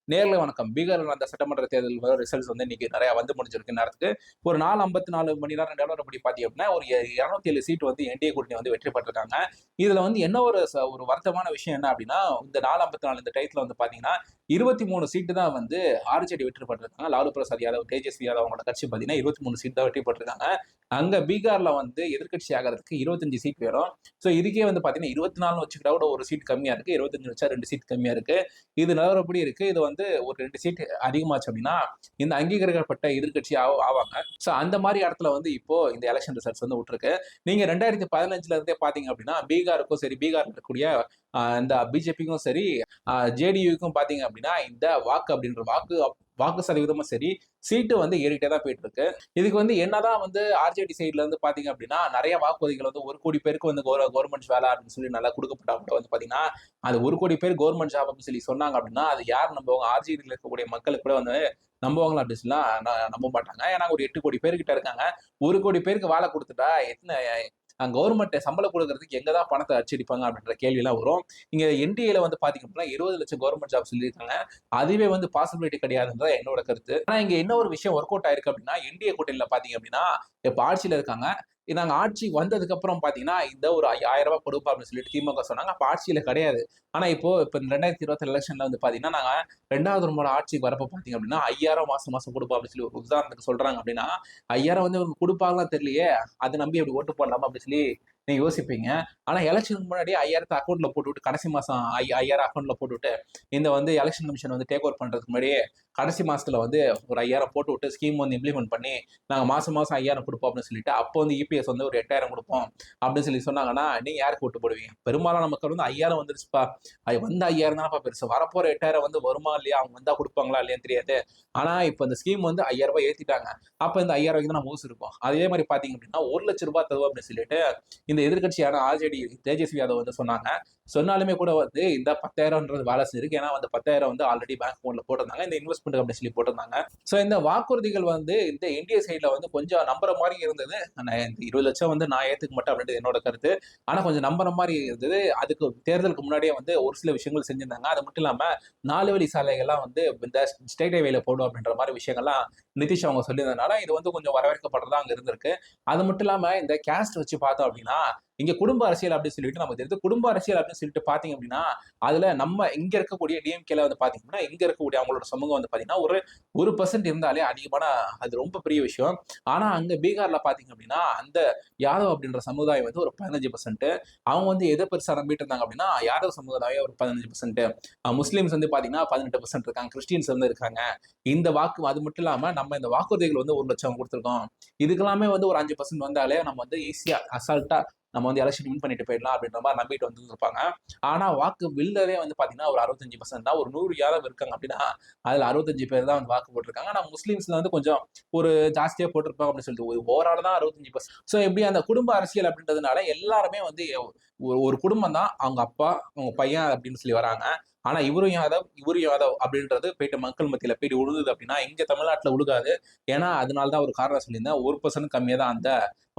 நேர்ல வணக்கம். பீகார்ல நடந்த சட்டமன்ற தேர்தல் ரிசல்ட்ஸ் வந்து இன்னைக்கு நிறைய வந்து முடிஞ்சிருக்கு நேரத்துக்கு. ஒரு 54 மணி நேரம் நிலவரப்படி பார்த்தீங்க அப்படின்னா, ஒரு 207 சீட் வந்து என்டிஏ கூட்டணி வந்து வெற்றி பெற்றிருக்காங்க. இதுல வந்து என்ன ஒரு வருத்தமான விஷயம் என்ன அப்படின்னா, இந்த 454 இந்த டயத்துல வந்து பார்த்தீங்கன்னா, 23 சீட்டு தான் வந்து ஆர்ஜேடி வெற்றி பெற்றிருக்காங்க. லாலு பிரசாத் யாதவ், தேஜஸ்வி யாதவ் அவங்களோட கட்சி பார்த்தீங்கன்னா 23 சீட் தான் வெற்றி பெற்றிருக்காங்க. அங்க பீகார்ல வந்து எதிர்க்கட்சி ஆகிறதுக்கு 25 சீட் வேணும். ஸோ இதுக்கே வந்து பார்த்தீங்கன்னா 24 வச்சுக்கிட்டா கூட ஒரு சீட் கம்மியா இருக்கு. 25 வச்சா 2 சீட் கம்மியா இருக்கு. இது நிலவரப்படி இருக்கு. இது வந்து ஒரு 2 சீட் அதிகமாச்சு அப்படின்னா இந்த அங்கீகரிக்கப்பட்ட எதிர்க்கட்சி ஆவாங்க. ஸோ அந்த மாதிரி இடத்துல வந்து இப்போ இந்த எலெக்ஷன் ரிசல்ட்ஸ் வந்து விட்டுருக்கு. நீங்க 2015ல இருந்தே பாத்தீங்க அப்படின்னா பீகாருக்கும் சரி, பீகார்ல இருக்கக்கூடிய இந்த பிஜேபிக்கும் சரி, ஜேடியுக்கும் பாத்தீங்க அப்படின்னா இந்த வாக்கு அப்படின்ற வாக்கு சதவீதமும் சரி, சீட்டு வந்து ஏறிட்டே தான் போயிட்டு இருக்கு. இதுக்கு வந்து என்னதான் வந்து ஆர்ஜேடி சைட்ல இருந்து பாத்தீங்க அப்படின்னா நிறைய வாக்குறுதிகள் வந்து 1 கோடி பேருக்கு வந்து கவர்மெண்ட் வேலை அப்படின்னு சொல்லி நல்லா கொடுக்கப்பட்டா கூட வந்து பாத்தீங்கன்னா அது 1 கோடி பேர் கவர்மெண்ட் ஜாப் அப்படின்னு சொல்லி சொன்னாங்க அப்படின்னா அது யார் நம்புவாங்க? ஆர்ஜேடியில் இருக்கக்கூடிய மக்களுக்கு கூட வந்து நம்புவாங்களா அப்படின்னு சொல்லி நம்ப மாட்டாங்க. ஏன்னா ஒரு 8 கோடி பேர்கிட்ட இருக்காங்க. 1 கோடி பேருக்கு வேலை கொடுத்துட்டா எத்தனை கவர்மெண்ட் சம்பளம் கொடுக்கறதுக்கு எங்கதான் பணத்தை அச்சடிப்பாங்க அப்படின்ற கேள்வி எல்லாம் வரும். இங்க என்டிஏல வந்து பாத்தீங்க அப்படின்னா 20 லட்சம் கவர்மெண்ட் ஜாப் சொல்லியிருக்காங்க. அதுவே வந்து பாசிபிலிட்டி கிடையாதுன்றத என்னோட கருத்து. ஆனா இங்க என்ன ஒரு விஷயம் ஒர்க் அவுட் ஆயிருக்கு அப்படின்னா, என்டிஏ கூட்டணியில பாத்தீங்க அப்படின்னா இப்ப ஆட்சியில இருக்காங்க. நாங்க ஆட்சிக்கு வந்ததுக்கு அப்புறம் பாத்தீங்கன்னா இந்த ஒரு 1000 ரூபாய் கொடுப்போம் அப்படின்னு சொல்லிட்டு திமுக சொன்னாங்க. அப்ப ஆட்சியில கிடையாது. ஆனா இப்போ 2020 எலெக்ஷன்ல வந்து பாத்தீங்கன்னா நாங்க 2வது முறை ஆட்சிக்கு வரப்ப பாத்தீங்க அப்படின்னா 5000 மாசம் மாசம் கொடுப்போம் அப்படின்னு சொல்லி ஒரு உதாரணத்துக்கு சொல்றாங்க அப்படின்னா 5000 வந்து கொடுப்பாங்களா தெரியலையே, அதை நம்பி அப்படி ஓட்டு போடலாமா அப்படின்னு சொல்லி நீங்க யோசிப்பீங்க. ஆனா எலெக்ஷனுக்கு முன்னாடி 5000 அக்கௌண்ட்ல போட்டுவிட்டு கடைசி மாசம் 5000 அக்கௌண்ட்ல போட்டுவிட்டு இந்த வந்து எலெக்ஷன் கமிஷன் வந்து டேக் ஓவர் பண்றதுக்கு முன்னாடியே கடைசி மாசத்துல வந்து ஒரு 5000 போட்டு விட்டு ஸ்கீம் வந்து இம்ப்ளிமெண்ட் பண்ணி நாங்க மாசம் மாசம் 5000 கொடுப்போம் அப்படின்னு சொல்லிட்டு அப்போ வந்து இபிஎஸ் வந்து ஒரு 8000 கொடுப்போம் அப்படின்னு சொல்லி சொன்னாங்கன்னா நீங்க யாருக்கு ஓட்டு போடுவீங்க? பெரும்பாலான மக்கள் வந்து 5000 வந்துருச்சுப்பா, அது வந்து 5000 தானப்பா பெருசு, வரப்போற 8000 வந்து வருமா இல்லையா, அவங்க வந்தா கொடுப்பாங்களா இல்லையான்னு தெரியாது. ஆனா இப்ப இந்த ஸ்கீம் வந்து 5000 ரூபாய் ஏத்திட்டாங்க. அப்ப இந்த 5000 ரூபாய்க்கு தான் மோசம் இருக்கும். அதே மாதிரி பாத்தீங்க அப்படின்னா 1,00,000 ரூபாய் தருவோம் அப்படின்னு சொல்லிட்டு இந்த எதிர்க்கட்சியான ஆர்ஜேடி தேஜஸ்வி யாதவ் வந்து சொன்னாங்க. சொன்னாலுமே கூட வந்து இந்த 10,000ன்றது வேலை செஞ்சிருக்கு. ஏன்னா வந்து 10,000 வந்து ஆல்ரெடி பேங்க் அக்கௌண்ட்ல போட்டிருந்தாங்க. இந்த இன்வெஸ்ட்மெண்ட் அப்படின்னு சொல்லி போட்டிருந்தாங்க. சோ இந்த வாக்குறுதிகள் வந்து இந்த இந்திய சைட்ல வந்து கொஞ்சம் நம்புற மாதிரி இருந்தது. இந்த 20 லட்சம் வந்து நான் ஏத்துக்க மாட்டேன் அப்படின்றது என்னோட கருத்து. ஆனா கொஞ்சம் நம்புற மாதிரி இருந்தது. அதுக்கு தேர்தலுக்கு முன்னாடியே வந்து ஒரு சில விஷயங்கள் செஞ்சிருந்தாங்க. அது மட்டும் இல்லாம 4 வழி சாலைகள்லாம் வந்து இந்த ஸ்டேட் ஹைவேல போடும் அப்படின்ற மாதிரி விஷயங்கள்லாம் நிதிஷ் அவங்க சொல்லியிருந்ததுனால இது வந்து கொஞ்சம் வரவேற்கப்படுறதா அங்க இருந்திருக்கு. அது மட்டும் இல்லாம இந்த கேஸ்ட் வச்சு பார்த்தோம் அப்படின்னா இங்க குடும்ப அரசியல் அப்படின்னு சொல்லிட்டு நமக்கு தெரியுது. குடும்ப அரசியல் அப்படின்னு சொல்லிட்டு பாத்தீங்க அப்படின்னா அதுல நம்ம இங்க இருக்கக்கூடிய டிஎம்கேல வந்து பாத்தீங்கன்னா இங்க இருக்கக்கூடிய அவங்களோட சமூகம் வந்து பாத்தீங்கன்னா ஒரு 1% இருந்தாலே அதிகமான அது ரொம்ப பெரிய விஷயம். ஆனா அங்க பீகார்ல பாத்தீங்க அப்படின்னா அந்த யாதவ் அப்படின்ற சமுதாயம் வந்து ஒரு 15%. அவங்க வந்து எதை பெருசா நம்பிட்டு இருந்தாங்க அப்படின்னா யாதவ் சமுதாயம் ஒரு 15%, முஸ்லிம்ஸ் வந்து பாத்தீங்கன்னா 18% இருக்காங்க, கிறிஸ்டியன்ஸ் வந்து இருக்காங்க. இந்த வாக்கு அது மட்டும் இல்லாம நம்ம இந்த வாக்குறுதிகள் வந்து 1 லட்சம் கொடுத்துருக்கோம். இதுக்கெல்லாமே வந்து ஒரு 5% வந்தாலே நம்ம வந்து ஈஸியா அசால்ட்டா நம்ம வந்து எலெக்ஷன் வின் பண்ணிட்டு போயிடலாம் அப்படின்ற மாதிரி நம்பிட்டு வந்து இருப்பாங்க. ஆனா வாக்கு வில்லவே வந்து பாத்தீங்கன்னா ஒரு 65% தான். ஒரு 100 யாதவ் இருக்காங்க அப்படின்னா அதுல 65 பேர் தான் வந்து வாக்கு போட்டிருக்காங்க. ஆனா முஸ்லீம்ஸ்ல வந்து கொஞ்சம் ஒரு ஜாஸ்தியா போட்டிருப்பாங்க அப்படின்னு சொல்லிட்டு ஒரு ஓவரால் தான் 65%. ஸோ எப்படி அந்த குடும்ப அரசியல் அப்படின்றதுனால எல்லாருமே வந்து ஒரு குடும்பம் தான், அவங்க அப்பா அவங்க பையன் அப்படின்னு சொல்லி வராங்க. ஆனா இவரும் யாதவ் இவரும் யாதவ் அப்படின்றது போயிட்டு மக்கள் மத்தியில போயிட்டு உழுகுது அப்படின்னா இங்க தமிழ்நாட்டுல உழுகாது. ஏன்னா அதனாலதான் ஒரு காரணம் சொல்லியிருந்தேன். 1% கம்மியா தான் அந்த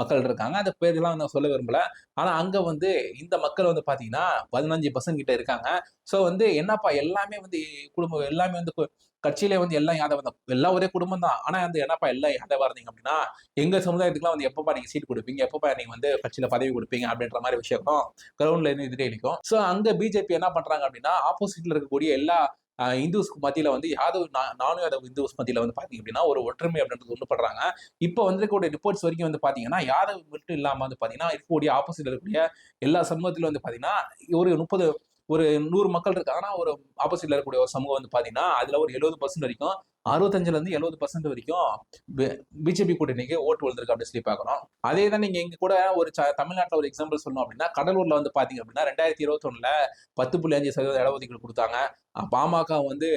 மக்கள் இருக்காங்க. அந்த பேர்லாம் நான் சொல்ல விரும்பல. ஆனா அங்க வந்து இந்த மக்கள் வந்து பாத்தீங்கன்னா 15% கிட்ட இருக்காங்க. சோ வந்து என்னப்பா எல்லாமே வந்து குடும்பம் எல்லாமே வந்து கட்சியிலே வந்து எல்லாம் யாதவ தான், எல்லாம் ஒரே குடும்பம் தான். ஆனா வந்து என்னப்பா எல்லாம் யாதவா இருந்தீங்க அப்படின்னா எங்க சமுதாயத்துக்குலாம் வந்து எப்பப்பா நீங்க சீட் கொடுப்பீங்க, எப்பப்பா நீங்க வந்து கட்சியில பதவி கொடுப்பீங்க அப்படின்ற மாதிரி விஷயம் கிரவுண்ட்ல இருந்து எதிரொலிக்கும். சோ அங்க பிஜேபி என்ன பண்றாங்க அப்படின்னா ஆப்போசிட்ல இருக்கக்கூடிய எல்லா இந்துஸ் மத்தியில வந்து யாதவ் நானும் யாதவ் இந்துஸ் மத்தியில வந்து பாத்தீங்க அப்படின்னா ஒரு ஒற்றுமை அப்படின்றது ஒண்ணு பண்றாங்க. இப்ப வந்து ரிப்போர்ட்ஸ் வரைக்கும் வந்து பாத்தீங்கன்னா யாதவ் மட்டும் இல்லாம வந்து பாத்தீங்கன்னா இருக்கக்கூடிய ஆப்போசிட்ல இருக்கக்கூடிய எல்லா சமூகத்திலும் வந்து பாத்தீங்கன்னா ஒரு 30 ஒரு 100 மக்கள் இருக்காங்க. ஆனா ஒரு ஆப்போசிட்ல இருக்கக்கூடிய ஒரு சமூகம் வந்து பாத்தீங்கன்னா அதுல ஒரு 70% வரைக்கும் 65ல இருந்து 70% வரைக்கும் பிஜேபி கூட்டணிக்கு ஓட்டு விழுந்திருக்கு அப்படின்னு சொல்லி பாக்குறோம். அதே தான் நீங்க இங்க கூட ஒரு தமிழ்நாட்டுல ஒரு எக்ஸாம்பிள் சொல்லணும் அப்படின்னா கடலூர்ல வந்து பாத்தீங்க அப்படின்னா 2021ல 10.5% இடஒதுக்கீடு கொடுத்தாங்க. பாமக வந்து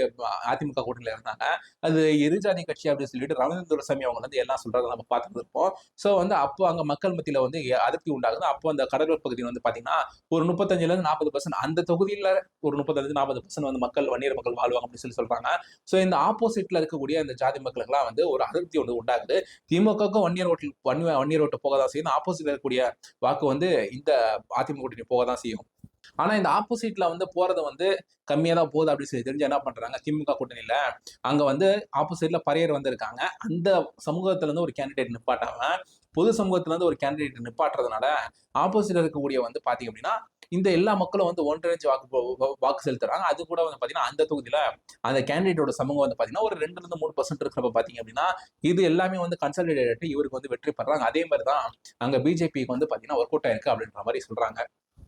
அதிமுக கூட்டணியில இருந்தாங்க. அது இருஜாதி கட்சி அப்படின்னு சொல்லிட்டு ரவீந்திர துரைசாமி அவங்க வந்து எல்லாம் சொல்றதை நம்ம பார்த்துட்டு இருப்போம். சோ வந்து அப்போ அங்க மக்கள் மத்தியில வந்து அதிருப்தி உண்டாகுது. அப்போ அந்த கடலூர் பகுதியில் வந்து பாத்தீங்கன்னா ஒரு 35ல இருந்து 40% அந்த தொகுதியில ஒரு 35-40% வந்து மக்கள் வன்னியர் மக்கள் வாழ்வாங்க அப்படின்னு சொல்லி சொல்றாங்க. சோ இந்த ஆப்போசிட்ல இருக்கக்கூடிய இந்த ஜாதி மக்களுக்கு எல்லாம் வந்து ஒரு அதிருப்தி ஒன்று உண்டாகுது. திமுகவுக்கும் வன்னியர் ஓட்டு போக தான் செய்யும். ஆப்போசிட்ல இருக்கக்கூடிய வாக்கு வந்து இந்த அதிமுக கூட்டணி போக தான் செய்யும். ஆனா இந்த ஆப்போசிட்ல வந்து போறது வந்து கம்மியா தான் போகுது அப்படின்னு சொல்லி தெரிஞ்சு என்ன பண்றாங்க, திமுக கூட்டணியில அங்க வந்து ஆப்போசிட்ல பரையர் வந்திருக்காங்க. அந்த சமூகத்துல இருந்து ஒரு கேண்டிடேட் நிப்பாட்டாம பொது சமூகத்துல இருந்து ஒரு கேண்டிடேட் நிப்பாட்டுறதுனால ஆப்போசிட்ல இருக்கக்கூடிய வந்து பாத்தீங்க அப்படின்னா இந்த எல்லா மக்களும் வந்து ஒன்றிணைஞ்சு வாக்கு செலுத்துறாங்க. அது கூட வந்து பாத்தீங்கன்னா அந்த தொகுதியில அந்த கேண்டிடேட்டோட சமூகம் வந்து பாத்தீங்கன்னா ஒரு 2-3% இருக்கிறப்ப பாத்தீங்க அப்படின்னா இது எல்லாமே வந்து கன்சல்டேட் இவருக்கு வந்து வெற்றி பெறாங்க. அதே மாதிரி தான் அங்க பிஜேபிக்கு வந்து பாத்தீங்கன்னா ஒர்க் அவுட் ஆயிருக்கு அப்படின்ற மாதிரி சொல்றாங்க.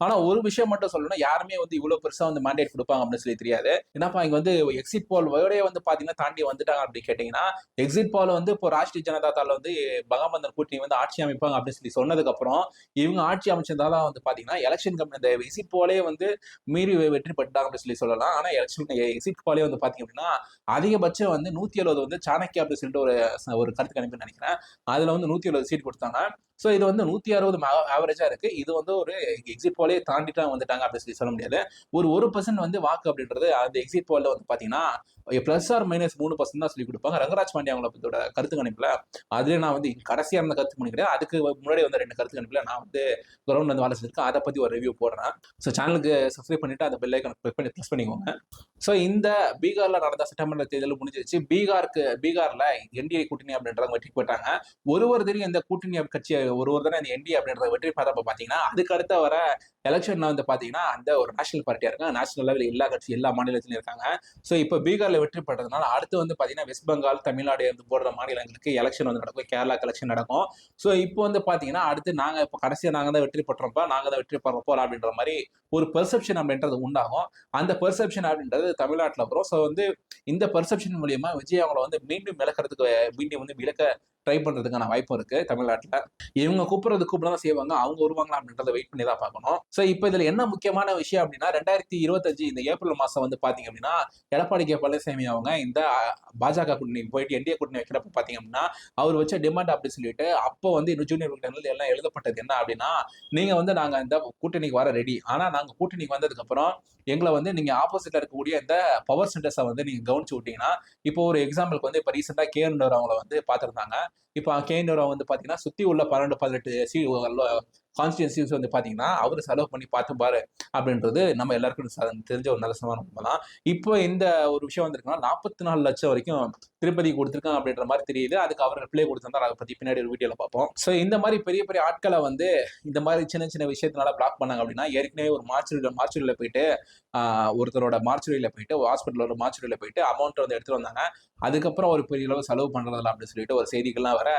ஆனா ஒரு விஷயம் மட்டும் சொல்லணும்னா யாருமே வந்து இவ்வளவு பெருசா வந்து மேண்டேட் கொடுப்பாங்க அப்படின்னு சொல்லி தெரியாது. என்னப்பா இங்க வந்து எக்ஸிட் போல் வேர்டே வந்து பாத்தீங்கன்னா தாண்டி வந்துட்டாங்க அப்படி கேட்டீங்கன்னா, எக்ஸிட் போல் வந்து இப்போ ராஷ்டிரிய ஜனதா தள வந்து பகவந்தர் கூட்டணி வந்து ஆட்சி அமைப்பாங்க அப்படின்னு சொல்லி சொன்னதுக்கு அப்புறம் இவங்க ஆட்சி அமைச்சதால வந்து பாத்தீங்கன்னா எலெக்ஷன் இந்த எக்ஸிட் போலே வந்து மீறி வெற்றி பெற்றாங்க அப்படின்னு சொல்லி சொல்லலாம். ஆனா எலெக்ஷன் எக்ஸிட் போலே வந்து பாத்தீங்க அப்படின்னா அதிகபட்சம் வந்து 170 வந்து சாணக்கியா அப்படின்னு சொல்லிட்டு ஒரு கருத்து கணிப்பு நினைக்கிறேன். அதுல வந்து 170 சீட் கொடுத்தாங்க. சோ இது வந்து 160 ஆவரேஜா இருக்கு. இது வந்து ஒரு எக்ஸிட் போலே தாண்டிட்டா வந்துட்டாங்க அப்படின்னு சொல்லி சொல்ல முடியாது. ஒரு 1% வந்து வாக்கு அப்படின்றது அந்த எக்ஸிட் போல்ல வந்து பாத்தீங்கன்னா பிளஸ் ஆர் மைனஸ் 3% தான் சொல்லி கொடுப்பாங்க. ரங்கராஜ் பாண்டியா அவங்களோட கருத்து கணிப்புல அதுல நான் வந்து கடைசியா இருந்த கருத்து கணிக்கிறேன். அதுக்கு முன்னாடி வந்து 2 கருத்து கணிப்புல நான் வந்து கிரவுண்ட் வந்து வேலை செஞ்சிருக்கேன். அதை பத்தி ஒரு ரிவ்யூ போடுறேன். ஸோ சேனலுக்கு சப்ஸ்கிரைப் பண்ணிட்டு அந்த பெல் ஐக்கான ப்ரெஸ் பண்ணிக்கோங்க. ஸோ இந்த பீகார்ல நடந்த சட்டமன்ற தேர்தல் முடிஞ்சிருச்சு. பீகார்ல என்டிஏ கூட்டணி அப்படின்றத வெற்றி பெற்றாங்க. ஒரு தெரியும் இந்த கூட்டணி கட்சி ஒரு தானே இந்த என்டிஏ அப்படின்றத வெற்றி பெறப்ப பாத்தீங்கன்னா அதுக்கு அடுத்த வர எலெக்ஷன்ல வந்து பாத்தீங்கன்னா அந்த ஒரு நேஷனல் பார்ட்டியா இருக்காங்க. நேஷனல் லெவல் எல்லா கட்சி எல்லா மாநிலத்திலும் இருக்காங்க. ஸோ இப்போ பீகார்ல வெற்றி பெற்றதுனால அடுத்து வந்து பாத்தீங்கன்னா வெஸ்ட் பெங்கால், தமிழ்நாடு இருந்து போடுற மாநிலங்களுக்கு எலெக்ஷன் வந்து நடக்கும். கேரளா எலெக்ஷன் நடக்கும். ஸோ இப்போ வந்து பாத்தீங்கன்னா அடுத்து நாங்க இப்போ கடைசியா நாங்க தான் வெற்றி பெற்றோம்ப்பா, நாங்க தான் வெற்றி பெற போறோம் அப்படின்ற மாதிரி ஒரு பெர்செப்ஷன் அப்படின்றது உண்டாகும். அந்த பெர்செப்ஷன் அப்படின்றது தமிழ்நாட்டில் வரும். ஸோ வந்து இந்த பெர்செப்ஷன் மூலியமா விஜய் அவங்களை வந்து மீண்டும் விளக்க ட்ரை பண்றதுக்கான வாய்ப்பு இருக்கு தமிழ்நாட்டுல. இவங்க கூப்பிடதான் செய்வாங்க. அவங்க வருவாங்களா அப்படின்றத வெயிட் பண்ணி தான் பார்க்கணும். சோ இப்போ இதுல என்ன முக்கியமான விஷயம் அப்படின்னா 2025 இந்த ஏப்ரல் மாசம் வந்து பாத்தீங்க அப்படின்னா எடப்பாடி கே பழனிசாமி அவங்க இந்த பாஜக கூட்டணி போயிட்டு என்டிஏ கூட்டணி வைக்கிறப்ப பாத்தீங்க அப்படின்னா அவர் வச்ச டிமாண்ட் அப்படின்னு சொல்லிட்டு அப்போ வந்து ஜூனியர் கூட்டணியில எல்லாம் எழுதப்பட்டது என்ன அப்படின்னா, நீங்க வந்து நாங்க இந்த கூட்டணிக்கு வர ரெடி, ஆனா நாங்க கூட்டணிக்கு வந்ததுக்கு அப்புறம் எங்களை வந்து நீங்க ஆப்போசிட்ல இருக்கக்கூடிய இந்த பவர் சென்டர்ஸை வந்து நீங்க கவனிச்சு விட்டீங்கன்னா, இப்போ ஒரு எக்ஸாம்பிளுக்கு வந்து இப்போ ரீசெண்டா KN அவங்களை வந்து பார்த்திருந்தாங்க. இப்போ KN வந்து பாத்தீங்கன்னா சுத்தி உள்ள 12-18 கான்ஸ்டியூன்சிஸ் வந்து பாத்தீங்கன்னா அவரு செலவு பண்ணி பார்த்து பாரு அப்படின்றது நம்ம எல்லாருக்கும் தெரிஞ்ச ஒரு நிதர்சனமான உண்மை தான். இப்போ இந்த ஒரு விஷயம் வந்திருக்குன்னா 44 லட்சம் வரைக்கும் திருப்பதி கொடுத்துருக்காங்க அப்படின்ற மாதிரி தெரியுது. அதுக்கு அவர் ரிப்ளை கொடுத்திருந்தா அதை பத்தி பின்னாடி ஒரு வீடியோல பார்ப்போம். ஸோ இந்த மாதிரி பெரிய பெரிய ஆட்களை வந்து இந்த மாதிரி சின்ன சின்ன விஷயத்தினால பிளாக் பண்ணாங்க அப்படின்னா, ஏற்கனவே ஒரு மார்ச்சுரியில போயிட்டு ஒருத்தரோட மார்ச்சுரியில போயிட்டு ஹாஸ்பிட்டலோட மார்ச்சுரியில போயிட்டு அமௌண்ட் வந்து எடுத்துட்டு வந்தாங்க. அதுக்கப்புறம் ஒரு பெரிய அளவு செலவு பண்றதில்ல அப்படின்னு சொல்லிட்டு ஒரு செய்திகள்லாம் வர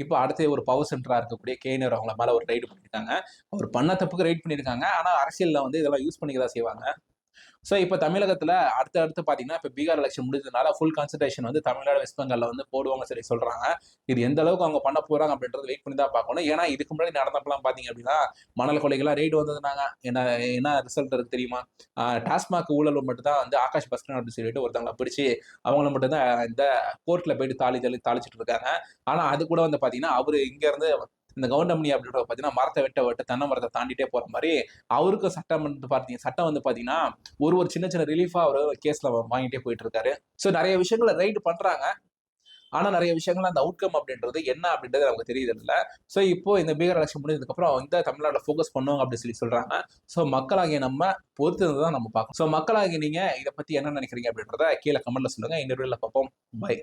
இப்போ அடுத்து ஒரு பவர் சென்டரா இருக்கக்கூடிய KN அவங்கள மேல ஒரு ரைடு பண்ணியிருக்காங்க. அவர் பண்ண தப்புக்கு ரைட் பண்ணியிருக்காங்க. ஆனா அரசியல்ல வந்து இதெல்லாம் யூஸ் பண்ணிக்க தான் செய்வாங்க. ஸோ இப்போ தமிழகத்துல அடுத்து பாத்தீங்கன்னா இப்போ பீகார் எலெக்ஷன் முடிஞ்சதுனால ஃபுல் கான்சன்ட்ரேஷன் வந்து தமிழ்நாடு, வெஸ்ட் பெங்கால்ல வந்து போடுவாங்க சொல்லி சொல்றாங்க. இது எந்த அளவுக்கு அவங்க பண்ண போறாங்க அப்படின்றது வெயிட் பண்ணி தான் பார்க்கணும். ஏன்னா இதுக்கு முன்னாடி நடந்தப்பெல்லாம் பாத்தீங்க அப்படின்னா மணல் கொலைகள்லாம் ரெய்டு வந்ததுனாங்க. என்ன ரிசல்ட் இருக்கு தெரியுமா? டாஸ்மாக் ஊழல் மட்டும் தான் வந்து ஆகாஷ் பஸ்கரன் அப்படின்னு சொல்லிட்டு ஒருத்தவங்களை பிடிச்சி அவங்கள மட்டும் தான் இந்த கோர்ட்ல போயிட்டு தாளிச்சிட்டு இருக்காங்க. ஆனா அது கூட வந்து பாத்தீங்கன்னா அவரு இங்க இருந்து இந்த கவுண்டமணி அப்படின்ற பாத்தீங்கன்னா மரத்தை வெட்ட தென்னை மரத்தை தாண்டிட்டே போற மாதிரி அவருக்கும் சட்டம் வந்து பாத்தீங்கன்னா ஒரு சின்ன சின்ன ரிலீஃபா அவர் கேஸ்ல வாங்கிட்டே போயிட்டு இருக்காரு. ஸோ நிறைய விஷயங்களை ரைடு பண்றாங்க. ஆனா நிறைய விஷயங்கள் அந்த அவுட்கம் அப்படின்றது என்ன அப்படின்றது நமக்கு தெரியுது இல்ல. ஸோ இப்போ இந்த பீகார் எலெக்ஷன் முடிஞ்சதுக்கு அப்புறம் இந்த தமிழ்நாடுல ஃபோக்கஸ் பண்ணுவாங்க அப்படின்னு சொல்லி சொல்றாங்க. ஸோ மக்களாகிய நம்ம பொறுத்து தான் நம்ம பார்க்கணும். ஸோ மக்களாகிய நீங்க இதை பத்தி என்ன நினைக்கிறீங்க அப்படின்றத கீழே கமெண்ட்ல சொல்லுங்க. இந்த வீடியோல பார்ப்போம். பை.